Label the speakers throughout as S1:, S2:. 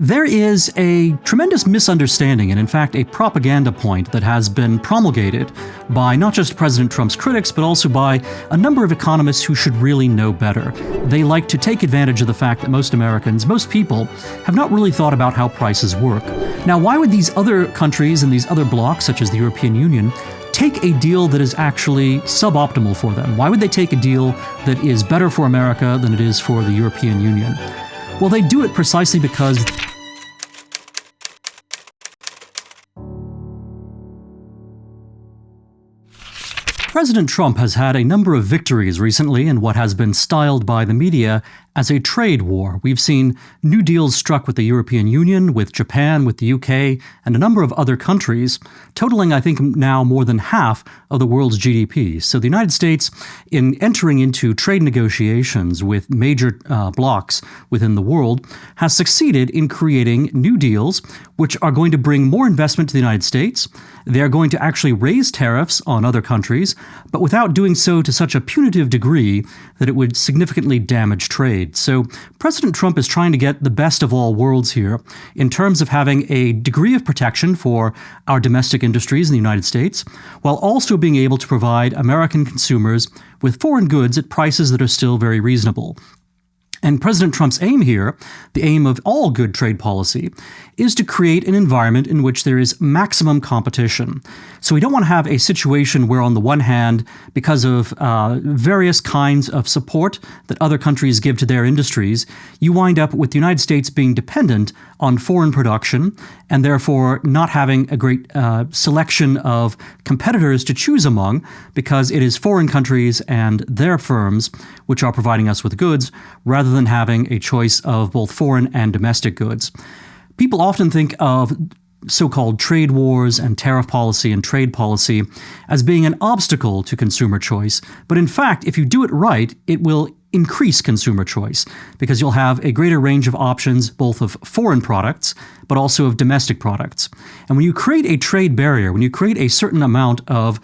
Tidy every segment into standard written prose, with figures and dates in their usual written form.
S1: There is a tremendous misunderstanding and, in fact, a propaganda point that has been promulgated by not just President Trump's critics, but also by a number of economists who should really know better. They like to take advantage of the fact that most Americans, most people, have not really thought about how prices work. Now, why would these other countries and these other blocs, such as the European Union, take a deal that is actually suboptimal for them? Why would they take a deal that is better for America than it is for the European Union? Well, they do it precisely because President Trump has had a number of victories recently in what has been styled by the media as a trade war. We've seen new deals struck with the European Union, with Japan, with the UK, and a number of other countries, totaling, I think, now more than half of the world's GDP. So the United States, in entering into trade negotiations with major blocs within the world, has succeeded in creating new deals which are going to bring more investment to the United States. They are going to actually raise tariffs on other countries, but without doing so to such a punitive degree that it would significantly damage trade. So President Trump is trying to get the best of all worlds here in terms of having a degree of protection for our domestic industries in the United States, while also being able to provide American consumers with foreign goods at prices that are still very reasonable. And President Trump's aim here, the aim of all good trade policy, is to create an environment in which there is maximum competition. So we don't want to have a situation where, on the one hand, because of various kinds of support that other countries give to their industries, you wind up with the United States being dependent on foreign production and therefore not having a great selection of competitors to choose among, because it is foreign countries and their firms which are providing us with goods, rather than having a choice of both foreign and domestic goods. People often think of so-called trade wars and tariff policy and trade policy as being an obstacle to consumer choice. But in fact, if you do it right, it will increase consumer choice, because you'll have a greater range of options, both of foreign products, but also of domestic products. And when you create a trade barrier, when you create a certain amount of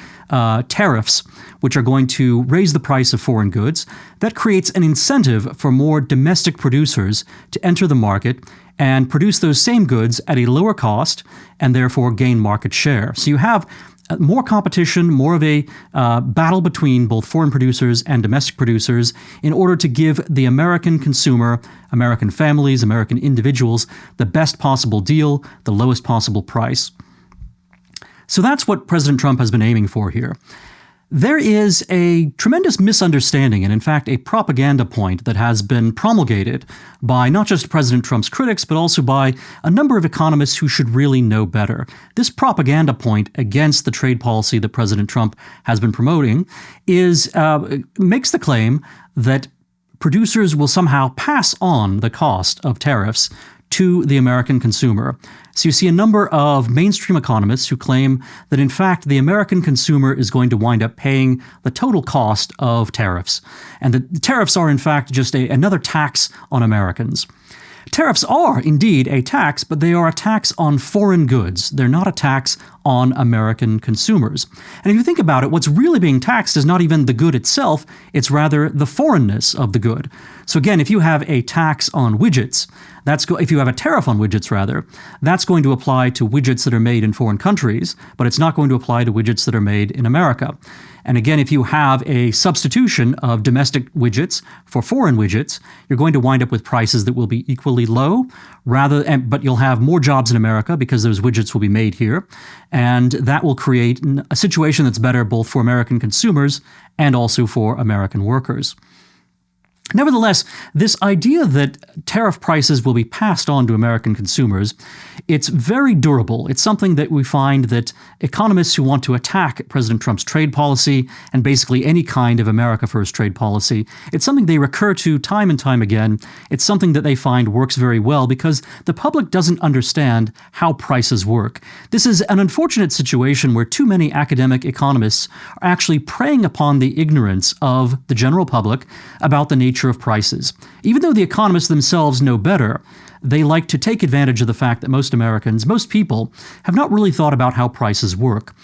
S1: tariffs, which are going to raise the price of foreign goods, that creates an incentive for more domestic producers to enter the market and produce those same goods at a lower cost and therefore gain market share. So you have more competition, more of a battle between both foreign producers and domestic producers in order to give the American consumer, American families, American individuals, the best possible deal, the lowest possible price. So that's what President Trump has been aiming for here. There is a tremendous misunderstanding and, in fact, a propaganda point that has been promulgated by not just President Trump's critics, but also by a number of economists who should really know better. This propaganda point against the trade policy that President Trump has been promoting makes the claim that producers will somehow pass on the cost of tariffs to the American consumer. So you see a number of mainstream economists who claim that, in fact, the American consumer is going to wind up paying the total cost of tariffs, and that the tariffs are, in fact, just another tax on Americans. Tariffs are indeed a tax, but they are a tax on foreign goods. They're not a tax on American consumers. And if you think about it, what's really being taxed is not even the good itself, it's rather the foreignness of the good. So again, if you have a tax on widgets, if you have a tariff on widgets, rather, that's going to apply to widgets that are made in foreign countries, but it's not going to apply to widgets that are made in America. And again, if you have a substitution of domestic widgets for foreign widgets, you're going to wind up with prices that will be equally low, but you'll have more jobs in America because those widgets will be made here. And that will create a situation that's better both for American consumers and also for American workers. Nevertheless, this idea that tariff prices will be passed on to American consumers, it's very durable. It's something that we find that economists who want to attack President Trump's trade policy and basically any kind of America First trade policy, it's something they recur to time and time again. It's something that they find works very well because the public doesn't understand how prices work. This is an unfortunate situation where too many academic economists are actually preying upon the ignorance of the general public about the nature of prices. Even though the economists themselves know better, they like to take advantage of the fact that most Americans, most people, have not really thought about how prices work.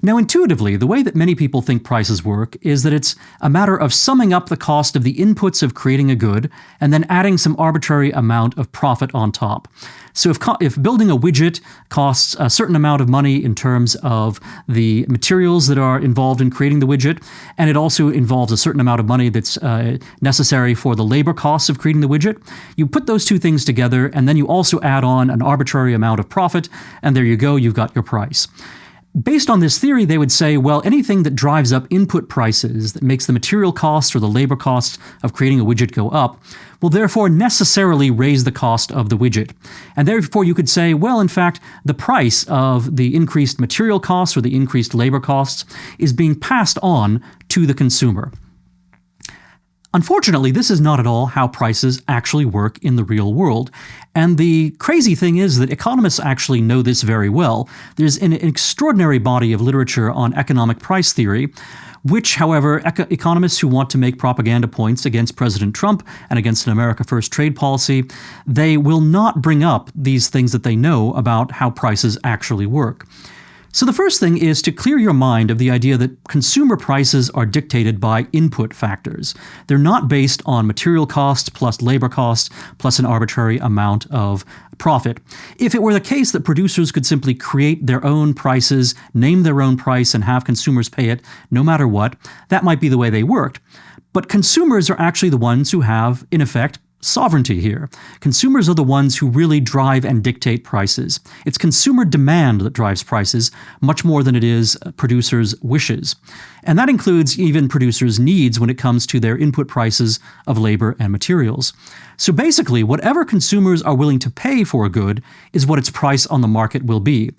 S1: Now, intuitively, the way that many people think prices work is that it's a matter of summing up the cost of the inputs of creating a good and then adding some arbitrary amount of profit on top. So if building a widget costs a certain amount of money in terms of the materials that are involved in creating the widget, and it also involves a certain amount of money that's necessary for the labor costs of creating the widget, you put those two things together, and then you also add on an arbitrary amount of profit, and there you go, you've got your price. Based on this theory, they would say, well, anything that drives up input prices, that makes the material costs or the labor costs of creating a widget go up, will therefore necessarily raise the cost of the widget. And therefore, you could say, well, in fact, the price of the increased material costs or the increased labor costs is being passed on to the consumer. Unfortunately, this is not at all how prices actually work in the real world. And the crazy thing is that economists actually know this very well. There's an extraordinary body of literature on economic price theory, which, however, economists who want to make propaganda points against President Trump and against an America First trade policy, they will not bring up these things that they know about how prices actually work. So the first thing is to clear your mind of the idea that consumer prices are dictated by input factors. They're not based on material costs plus labor costs plus an arbitrary amount of profit. If it were the case that producers could simply create their own prices, name their own price, and have consumers pay it no matter what, that might be the way they worked. But consumers are actually the ones who have, in effect, sovereignty here. Consumers are the ones who really drive and dictate prices. It's consumer demand that drives prices much more than it is producers' wishes. And that includes even producers' needs when it comes to their input prices of labor and materials. So basically, whatever consumers are willing to pay for a good is what its price on the market will be.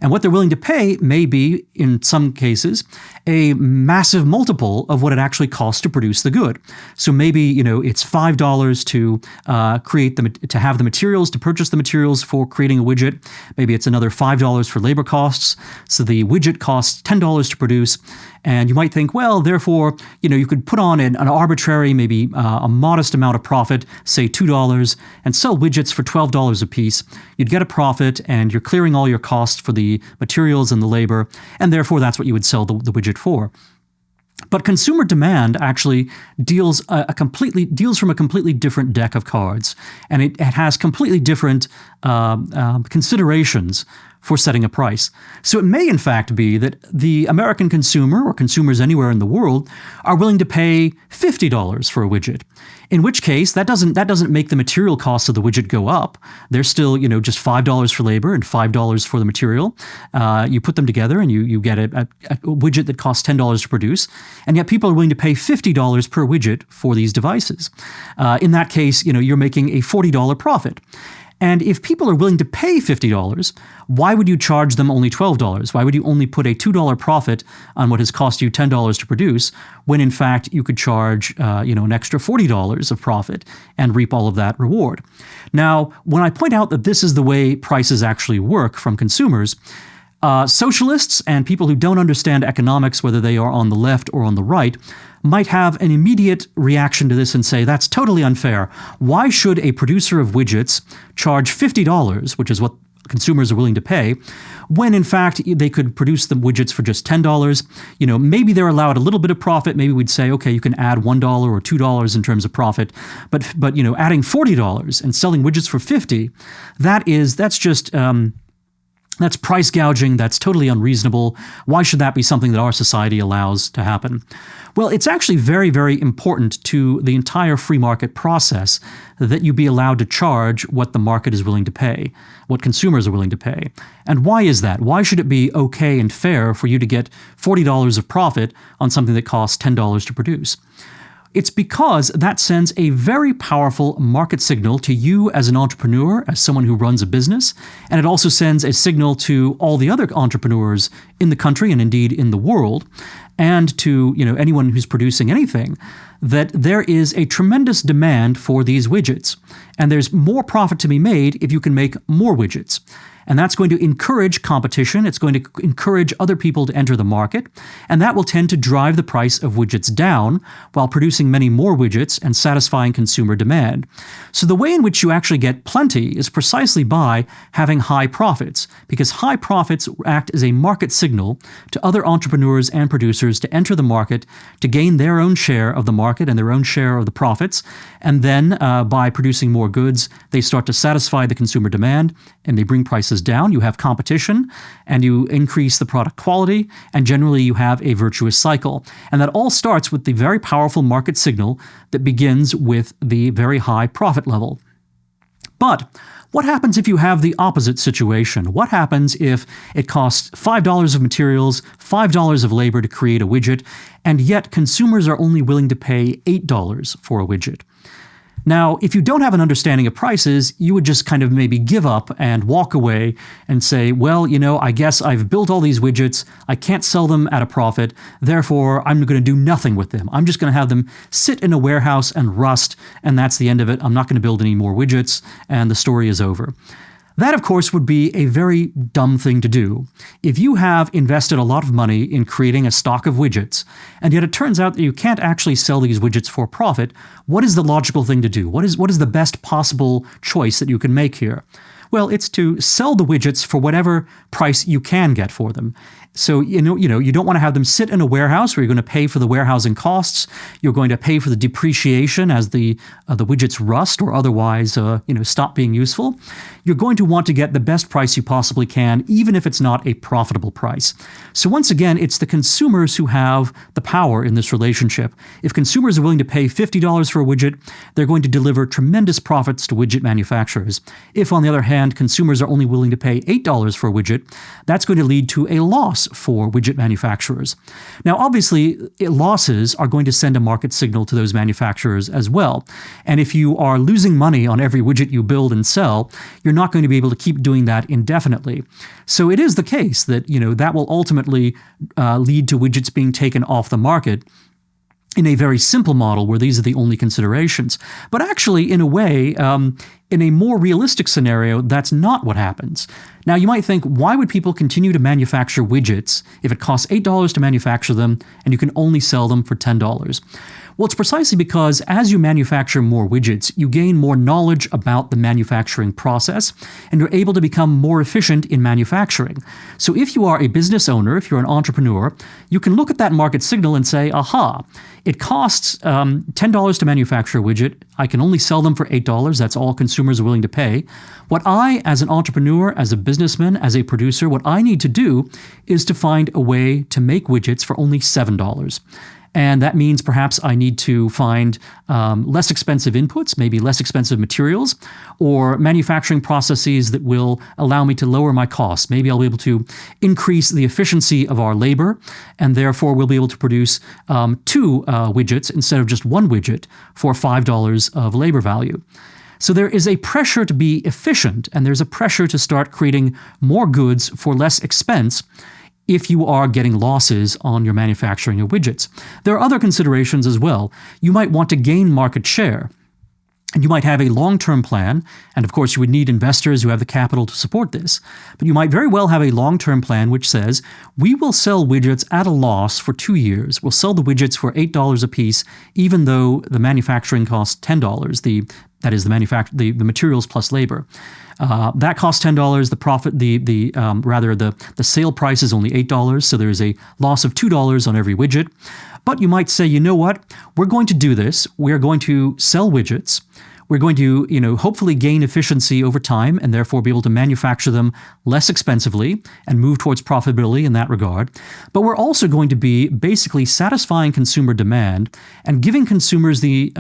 S1: And what they're willing to pay may be, in some cases, a massive multiple of what it actually costs to produce the good. So maybe, it's $5 to have the materials, to purchase the materials for creating a widget. Maybe it's another $5 for labor costs. So the widget costs $10 to produce. And you might think, well, therefore, you could put on an arbitrary, maybe a modest amount of profit, say $2, and sell widgets for $12 a piece. You'd get a profit, and you're clearing all your costs for the materials and the labor, and therefore that's what you would sell the widget for. But consumer demand actually deals from a completely different deck of cards, and it has completely different considerations for setting a price. So it may in fact be that the American consumer, or consumers anywhere in the world, are willing to pay $50 for a widget. In which case, that doesn't make the material cost of the widget go up. They're still, just $5 for labor and $5 for the material. You put them together and you get a widget that costs $10 to produce, and yet people are willing to pay $50 per widget for these devices. In that case, you're making a $40 profit. And if people are willing to pay $50, why would you charge them only $12? Why would you only put a $2 profit on what has cost you $10 to produce, when in fact you could charge an extra $40 of profit and reap all of that reward? Now, when I point out that this is the way prices actually work from consumers, socialists and people who don't understand economics, whether they are on the left or on the right, might have an immediate reaction to this and say, that's totally unfair. Why should a producer of widgets charge $50, which is what consumers are willing to pay, when in fact they could produce the widgets for just $10? Maybe they're allowed a little bit of profit. Maybe we'd say, okay, you can add $1 or $2 in terms of profit, but adding $40 and selling widgets for $50, that's price gouging. That's totally unreasonable. Why should that be something that our society allows to happen? Well, it's actually very, very important to the entire free market process that you be allowed to charge what the market is willing to pay, what consumers are willing to pay. And why is that? Why should it be okay and fair for you to get $40 of profit on something that costs $10 to produce? It's because that sends a very powerful market signal to you as an entrepreneur, as someone who runs a business, and it also sends a signal to all the other entrepreneurs in the country and indeed in the world, and to anyone who's producing anything, that there is a tremendous demand for these widgets, and there's more profit to be made if you can make more widgets. And that's going to encourage competition. It's going to encourage other people to enter the market. And that will tend to drive the price of widgets down while producing many more widgets and satisfying consumer demand. So the way in which you actually get plenty is precisely by having high profits, because high profits act as a market signal to other entrepreneurs and producers to enter the market, to gain their own share of the market and their own share of the profits. And then by producing more goods, they start to satisfy the consumer demand and they bring prices down. You have competition and you increase the product quality, and generally you have a virtuous cycle. And that all starts with the very powerful market signal that begins with the very high profit level. But what happens if you have the opposite situation? What happens if it costs $5 of materials, $5 of labor to create a widget, and yet consumers are only willing to pay $8 for a widget? Now, if you don't have an understanding of prices, you would just kind of maybe give up and walk away and say, well, I guess I've built all these widgets, I can't sell them at a profit, therefore I'm going to do nothing with them. I'm just going to have them sit in a warehouse and rust, and that's the end of it. I'm not going to build any more widgets, and the story is over. That, of course, would be a very dumb thing to do. If you have invested a lot of money in creating a stock of widgets, and yet it turns out that you can't actually sell these widgets for profit, what is the logical thing to do? What is the best possible choice that you can make here? Well, it's to sell the widgets for whatever price you can get for them. So, you don't want to have them sit in a warehouse where you're going to pay for the warehousing costs. You're going to pay for the depreciation as the widgets rust or otherwise, stop being useful. You're going to want to get the best price you possibly can, even if it's not a profitable price. So once again, it's the consumers who have the power in this relationship. If consumers are willing to pay $50 for a widget, they're going to deliver tremendous profits to widget manufacturers. If, on the other hand, consumers are only willing to pay $8 for a widget, that's going to lead to a loss for widget manufacturers. Now, obviously, losses are going to send a market signal to those manufacturers as well. And if you are losing money on every widget you build and sell, you're not going to be able to keep doing that indefinitely. So it is the case that, that will ultimately lead to widgets being taken off the market in a very simple model where these are the only considerations. But actually, in a way, in a more realistic scenario, that's not what happens. Now, you might think, why would people continue to manufacture widgets if it costs $8 to manufacture them and you can only sell them for $10? Well, it's precisely because as you manufacture more widgets, you gain more knowledge about the manufacturing process, and you're able to become more efficient in manufacturing. So if you are a business owner, if you're an entrepreneur, you can look at that market signal and say, aha, it costs $10 to manufacture a widget. I can only sell them for $8. That's all consumers are willing to pay. What I, as an entrepreneur, as a businessman, as a producer, what I need to do is to find a way to make widgets for only $7. And that means perhaps I need to find less expensive inputs, maybe less expensive materials, or manufacturing processes that will allow me to lower my costs. Maybe I'll be able to increase the efficiency of our labor, and therefore we'll be able to produce two widgets instead of just one widget for $5 of labor value. So there is a pressure to be efficient, and there's a pressure to start creating more goods for less expense if you are getting losses on your manufacturing of widgets. There are other considerations as well. You might want to gain market share. And you might have a long-term plan, and of course you would need investors who have the capital to support this. But you might very well have a long-term plan which says, we will sell widgets at a loss for 2 years. We'll sell the widgets for $8 a piece, even though the manufacturing costs $10, the materials plus labor. That costs $10. The profit, the sale price is only $8, so there is a loss of $2 on every widget. But you might say, you know what? We're going to do this. We're going to sell widgets. We're going to, hopefully gain efficiency over time and therefore be able to manufacture them less expensively and move towards profitability in that regard. But we're also going to be basically satisfying consumer demand and giving consumers the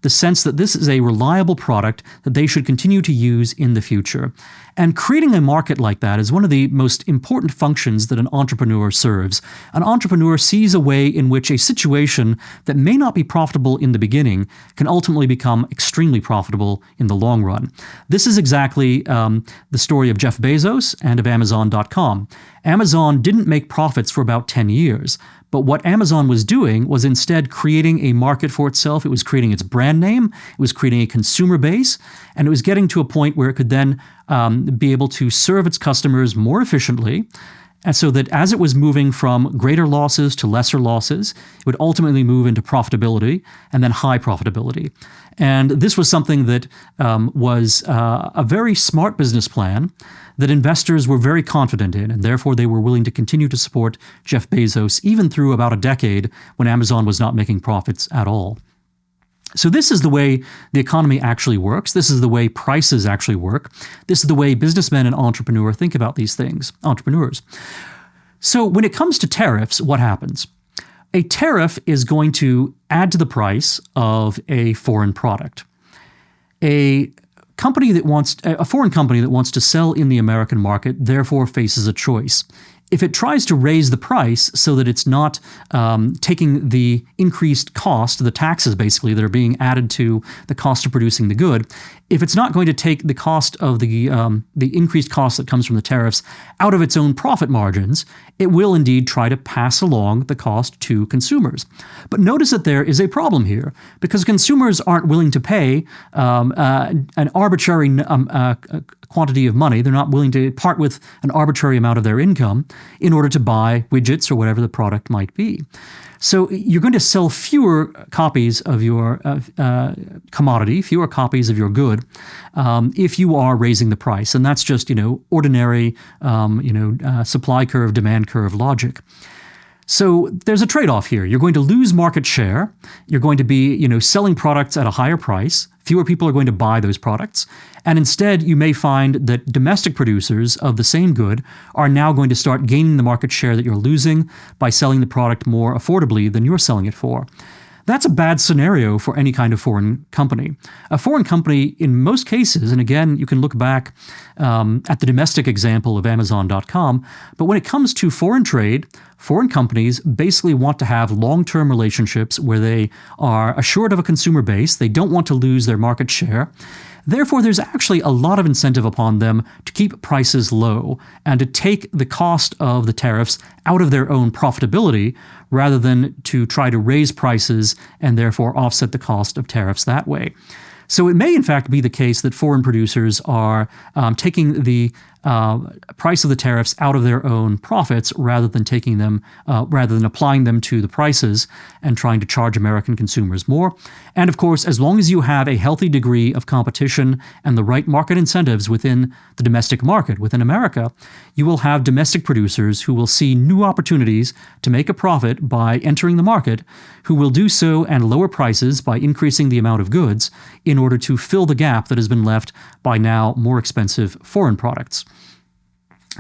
S1: sense that this is a reliable product that they should continue to use in the future. And creating a market like that is one of the most important functions that an entrepreneur serves. An entrepreneur sees a way in which a situation that may not be profitable in the beginning can ultimately become extremely profitable in the long run. This is exactly the story of Jeff Bezos and of Amazon.com. Amazon didn't make profits for about 10 years, But what Amazon was doing was instead creating a market for itself. It was creating its brand name. It was creating a consumer base. And it was getting to a point where it could then be able to serve its customers more efficiently. And so that as it was moving from greater losses to lesser losses, it would ultimately move into profitability and then high profitability. And this was something that was a very smart business plan that investors were very confident in, and therefore they were willing to continue to support Jeff Bezos even through about a decade when Amazon was not making profits at all. So this is the way the economy actually works. This is the way prices actually work. This is the way businessmen and entrepreneurs think about these things, entrepreneurs. So when it comes to tariffs, what happens? A tariff is going to add to the price of a foreign product. A foreign company that wants to sell in the American market therefore faces a choice. If it tries to raise the price so that it's not taking the increased cost, the taxes basically that are being added to the cost of producing the good, if it's not going to take the cost of the increased cost that comes from the tariffs out of its own profit margins, it will indeed try to pass along the cost to consumers. But notice that there is a problem here, because consumers aren't willing to pay an arbitrary quantity of money. They're not willing to part with an arbitrary amount of their income in order to buy widgets or whatever the product might be. So you're going to sell fewer copies of your commodity, fewer copies of your good, if you are raising the price. And that's just, ordinary, supply curve, demand curve logic. So there's a trade-off here. You're going to lose market share. You're going to be, selling products at a higher price. Fewer people are going to buy those products. And instead, you may find that domestic producers of the same good are now going to start gaining the market share that you're losing by selling the product more affordably than you're selling it for. That's a bad scenario for any kind of foreign company. A foreign company, in most cases, and again, you can look back at the domestic example of Amazon.com, but when it comes to foreign trade, foreign companies basically want to have long-term relationships where they are assured of a consumer base. They don't want to lose their market share. Therefore, there's actually a lot of incentive upon them to keep prices low and to take the cost of the tariffs out of their own profitability rather than to try to raise prices and therefore offset the cost of tariffs that way. So it may in fact be the case that foreign producers are taking the price of the tariffs out of their own profits rather than applying them to the prices and trying to charge American consumers more. And of course, as long as you have a healthy degree of competition and the right market incentives within the domestic market, within America, you will have domestic producers who will see new opportunities to make a profit by entering the market, who will do so and lower prices by increasing the amount of goods in order to fill the gap that has been left by now more expensive foreign products.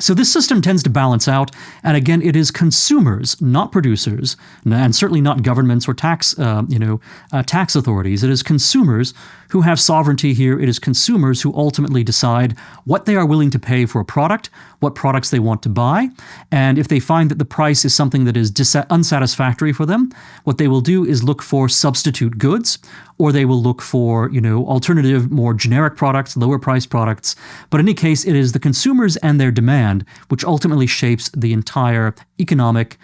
S1: So this system tends to balance out, and again, it is consumers, not producers, and certainly not governments or tax authorities. It is consumers who have sovereignty here. It is consumers who ultimately decide what they are willing to pay for a product, what products they want to buy, and if they find that the price is something that is unsatisfactory for them, what they will do is look for substitute goods, or they will look for, alternative, more generic products, lower priced products. But in any case, it is the consumers and their demand which ultimately shapes the entire economic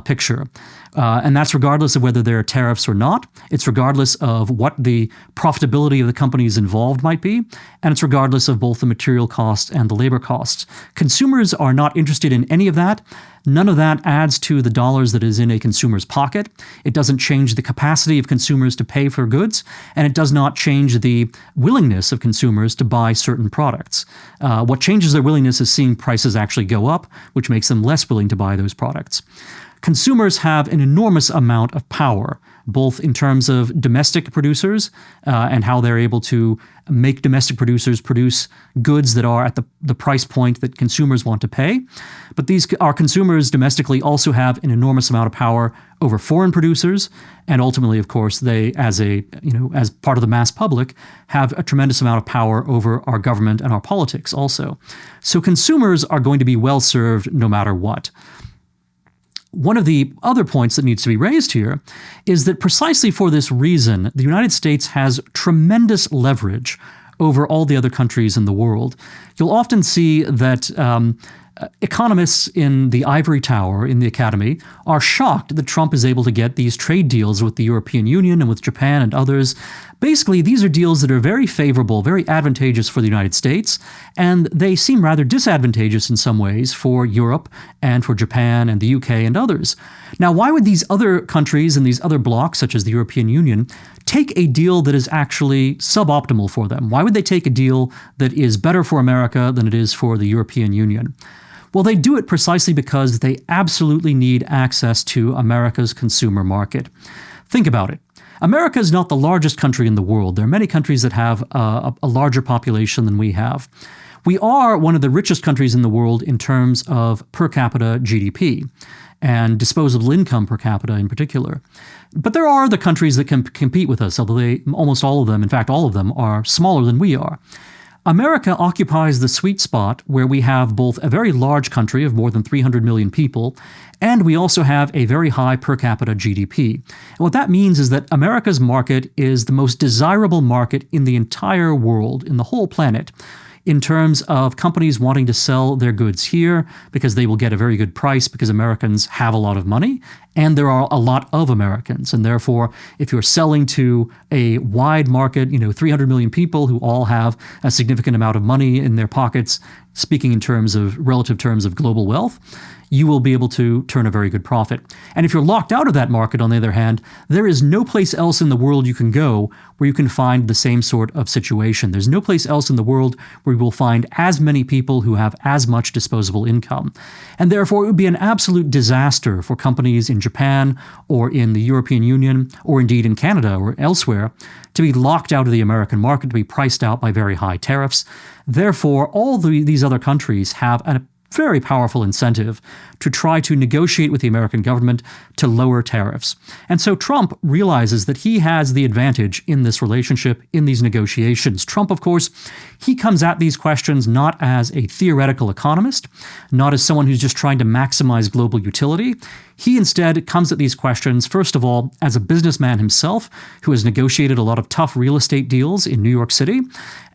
S1: picture. And that's regardless of whether there are tariffs or not. It's regardless of what the profitability of the companies involved might be. And it's regardless of both the material costs and the labor costs. Consumers are not interested in any of that. None of that adds to the dollars that is in a consumer's pocket. It doesn't change the capacity of consumers to pay for goods, and it does not change the willingness of consumers to buy certain products. What changes their willingness is seeing prices actually go up, which makes them less willing to buy those products. Consumers have an enormous amount of power, both in terms of domestic producers and how they're able to make domestic producers produce goods that are at the price point that consumers want to pay. But our consumers domestically also have an enormous amount of power over foreign producers, and ultimately, of course, they, as part of the mass public, have a tremendous amount of power over our government and our politics also. So consumers are going to be well served no matter what. One of the other points that needs to be raised here is that precisely for this reason, the United States has tremendous leverage over all the other countries in the world. You'll often see that economists in the ivory tower in the academy are shocked that Trump is able to get these trade deals with the European Union and with Japan and others. Basically, these are deals that are very favorable, very advantageous for the United States, and they seem rather disadvantageous in some ways for Europe and for Japan and the UK and others. Now, why would these other countries and these other blocs, such as the European Union, take a deal that is actually suboptimal for them? Why would they take a deal that is better for America than it is for the European Union? Well, they do it precisely because they absolutely need access to America's consumer market. Think about it. America is not the largest country in the world. There are many countries that have a larger population than we have. We are one of the richest countries in the world in terms of per capita GDP and disposable income per capita in particular. But there are other countries that can compete with us, although almost all of them, in fact all of them, are smaller than we are. America occupies the sweet spot where we have both a very large country of more than 300 million people, and we also have a very high per capita GDP. And what that means is that America's market is the most desirable market in the entire world, in the whole planet, in terms of companies wanting to sell their goods here because they will get a very good price because Americans have a lot of money and there are a lot of Americans. And therefore, if you're selling to a wide market, 300 million people who all have a significant amount of money in their pockets, speaking in terms of relative terms of global wealth, you will be able to turn a very good profit. And if you're locked out of that market, on the other hand, there is no place else in the world you can go where you can find the same sort of situation. There's no place else in the world where you will find as many people who have as much disposable income. And therefore, it would be an absolute disaster for companies in Japan or in the European Union or indeed in Canada or elsewhere to be locked out of the American market, to be priced out by very high tariffs. Therefore, all these other countries have a very powerful incentive to try to negotiate with the American government to lower tariffs. And so Trump realizes that he has the advantage in this relationship, in these negotiations. Trump, of course, he comes at these questions not as a theoretical economist, not as someone who's just trying to maximize global utility. He instead comes at these questions, first of all, as a businessman himself who has negotiated a lot of tough real estate deals in New York City.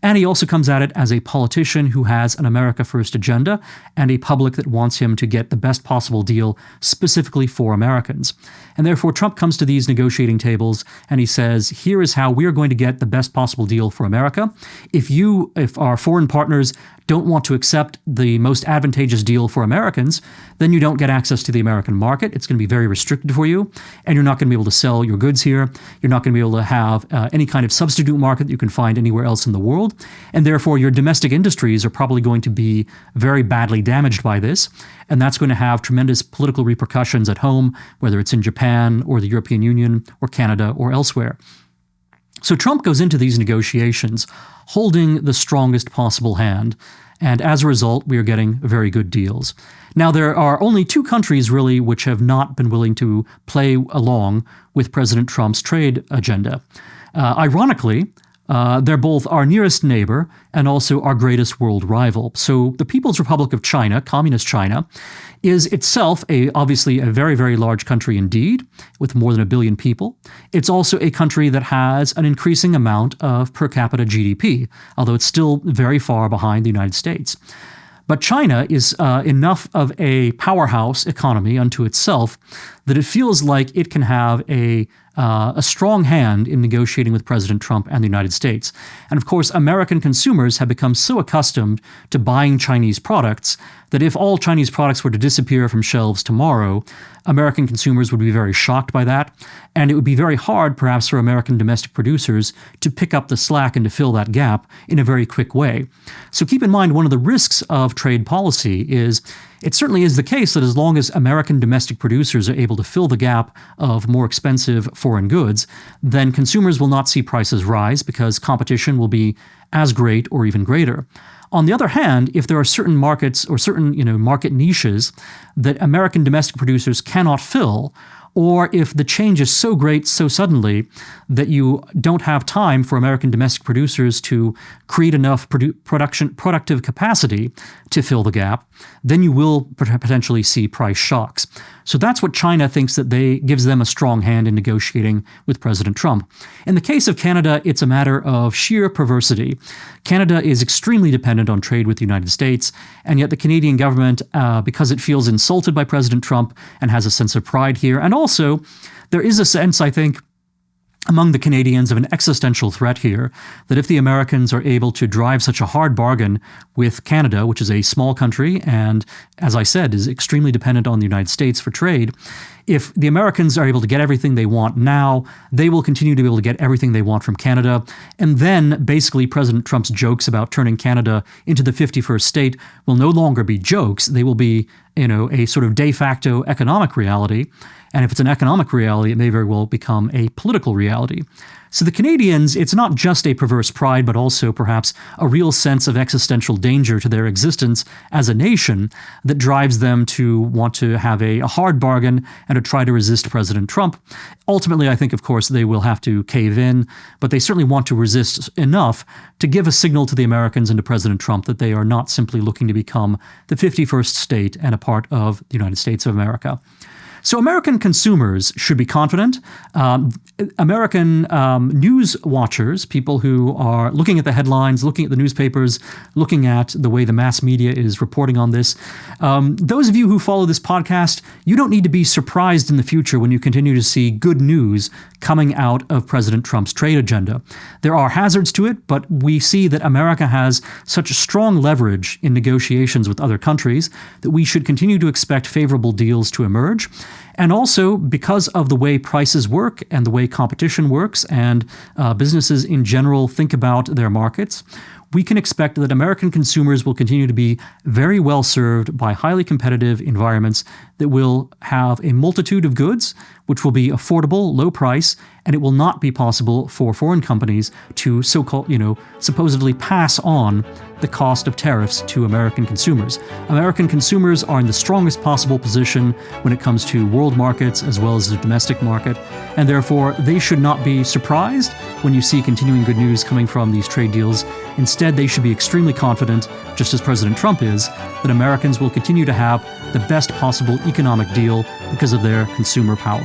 S1: And he also comes at it as a politician who has an America First agenda and a public that wants him to get the best possible deal specifically for Americans. And therefore, Trump comes to these negotiating tables and he says, here is how we are going to get the best possible deal for America. If our foreign partners don't want to accept the most advantageous deal for Americans, then you don't get access to the American market. It's going to be very restricted for you, and you're not going to be able to sell your goods here. You're not going to be able to have any kind of substitute market that you can find anywhere else in the world, and therefore your domestic industries are probably going to be very badly damaged by this, and that's going to have tremendous political repercussions at home, whether it's in Japan or the European Union or Canada or elsewhere. So Trump goes into these negotiations holding the strongest possible hand, and as a result, we are getting very good deals. Now, there are only two countries, really, which have not been willing to play along with President Trump's trade agenda. Ironically, they're both our nearest neighbor and also our greatest world rival. So the People's Republic of China, Communist China, is itself obviously a very, very large country indeed, with more than 1 billion people. It's also a country that has an increasing amount of per capita GDP, although it's still very far behind the United States. But China is enough of a powerhouse economy unto itself that it feels like it can have a strong hand in negotiating with President Trump and the United States. And of course, American consumers have become so accustomed to buying Chinese products that if all Chinese products were to disappear from shelves tomorrow, American consumers would be very shocked by that. And it would be very hard, perhaps, for American domestic producers to pick up the slack and to fill that gap in a very quick way. So keep in mind, one of the risks of trade policy is it certainly is the case that as long as American domestic producers are able to fill the gap of more expensive foreign goods, then consumers will not see prices rise because competition will be as great or even greater. On the other hand, if there are certain markets or certain market niches that American domestic producers cannot fill, or if the change is so great so suddenly that you don't have time for American domestic producers to create enough productive capacity to fill the gap, then you will potentially see price shocks. So that's what China thinks that gives them a strong hand in negotiating with President Trump. In the case of Canada, it's a matter of sheer perversity. Canada is extremely dependent on trade with the United States, and yet the Canadian government, because it feels insulted by President Trump and has a sense of pride here, and also there is a sense, I think, among the Canadians of an existential threat here, that if the Americans are able to drive such a hard bargain with Canada, which is a small country and, as I said, is extremely dependent on the United States for trade, if the Americans are able to get everything they want now, they will continue to be able to get everything they want from Canada. And then basically President Trump's jokes about turning Canada into the 51st state will no longer be jokes. They will be, a sort of de facto economic reality. And if it's an economic reality, it may very well become a political reality. So the Canadians, it's not just a perverse pride, but also perhaps a real sense of existential danger to their existence as a nation that drives them to want to have a hard bargain and to try to resist President Trump. Ultimately, I think, of course, they will have to cave in, but they certainly want to resist enough to give a signal to the Americans and to President Trump that they are not simply looking to become the 51st state and a part of the United States of America. So American consumers should be confident. American news watchers, people who are looking at the headlines, looking at the newspapers, looking at the way the mass media is reporting on this, those of you who follow this podcast, you don't need to be surprised in the future when you continue to see good news coming out of President Trump's trade agenda. There are hazards to it, but we see that America has such strong leverage in negotiations with other countries that we should continue to expect favorable deals to emerge. And also, because of the way prices work and the way competition works and businesses in general think about their markets, we can expect that American consumers will continue to be very well served by highly competitive environments that will have a multitude of goods, which will be affordable, low price, and it will not be possible for foreign companies to supposedly pass on the cost of tariffs to American consumers. American consumers are in the strongest possible position when it comes to world markets as well as the domestic market, and therefore they should not be surprised when you see continuing good news coming from these trade deals. Instead, they should be extremely confident, just as President Trump is, that Americans will continue to have the best possible economic deal because of their consumer power.